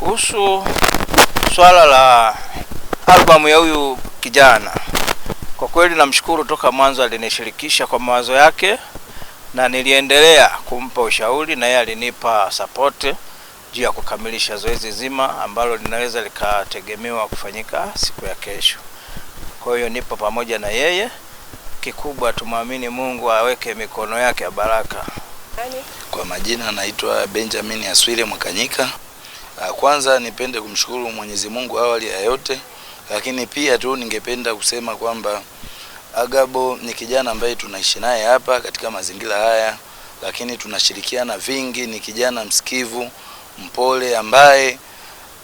Kuhusu swala la albamu ya huyu kijana, kwa kweli namshukuru, toka mwanzo alinishirikisha kwa mawazo yake na niliendelea kumpa ushauri na yeye alinipa support juu ya kukamilisha zoezi zima ambalo linaweza likategemewa kufanyika siku ya kesho. Kwa hiyo nipo pamoja na yeye. Kikubwa tumwamini Mungu aweke mikono yake ya baraka. Kwa majina naitwa Benjamin Aswile Mwakanyika. Kwanza nipende kumshukuru Mwenyezi Mungu awali ya yote, lakini pia tu ningependa kusema kwamba Agabo ni kijana ambaye tunaishi naye hapa katika mazingira haya, lakini tunashirikiana vingi. Ni kijana msikivu, mpole, ambaye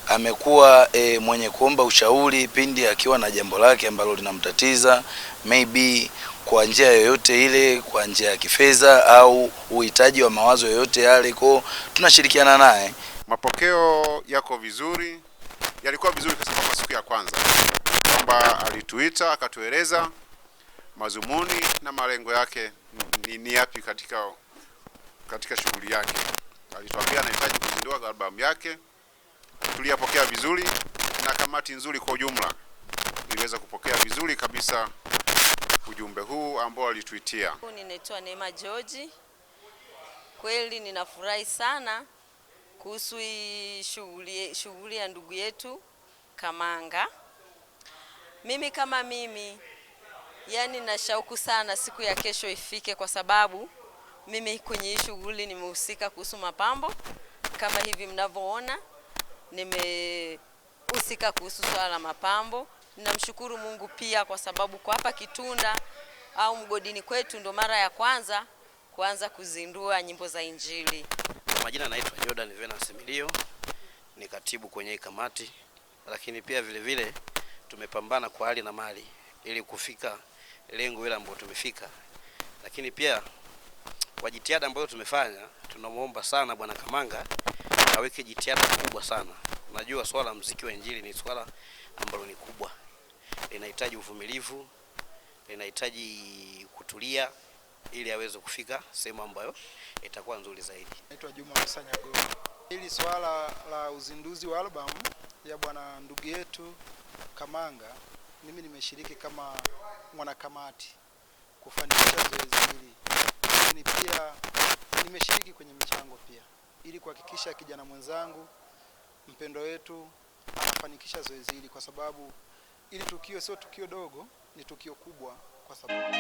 amekuwa mwenye kuomba ushauri pindi akiwa na jambo lake ambalo linamtatiza, maybe kwa njia yoyote ile, kwa njia ya kifedha au uhitaji wa mawazo yoyote yale, kwa tunashirikiana naye. Mapokeo yako vizuri, yalikuwa vizuri kwa sababu siku ya kwanza kwamba alituita akatueleza mazumuni na malengo yake ni yapi katika shughuli yake. Alituambia anahitaji kuzindua albamu yake. Tuliyapokea vizuri na kamati nzuri kwa ujumla iliweza kupokea vizuri kabisa ujumbe huu ambao alituitia. Ninaitwa Neema George. Kweli ninafurahi sana kuhusu hii shughuli ya ndugu yetu Kamanga. Mimi kama mimi, yani na shauku sana siku ya kesho ifike, kwa sababu mimi kwenye hii shughuli nimehusika kuhusu mapambo. Kama hivi mnavyoona, nimehusika kuhusu swala la mapambo. Ninamshukuru Mungu pia kwa sababu kwa hapa Kitunda au mgodini kwetu ndo mara ya kwanza kuanza kuzindua nyimbo za Injili. Kwa majina naitwa Jordan Venance Milio, ni katibu kwenye hii kamati, lakini pia vile vile tumepambana kwa hali na mali ili kufika lengo ile ambalo tumefika. Lakini pia kwa jitihada ambayo tumefanya, tunamuomba sana Bwana Kamanga aweke jitihada kubwa sana. Najua swala muziki wa Injili ni swala ambalo ni kubwa, linahitaji uvumilivu, linahitaji kutulia ili aweze kufika sehemu ambayo itakuwa nzuri zaidi. Naitwa Juma Msanya Go. Hili swala la uzinduzi wa albamu ya bwana ndugu yetu Kamanga, mimi nimeshiriki kama mwanakamati kufanikisha zoezi hili. Lakini pia nimeshiriki kwenye michango pia ili kuhakikisha kijana mwenzangu mpendo wetu anafanikisha zoezi hili, kwa sababu ili tukio sio tukio dogo, ni tukio kubwa kwa sababu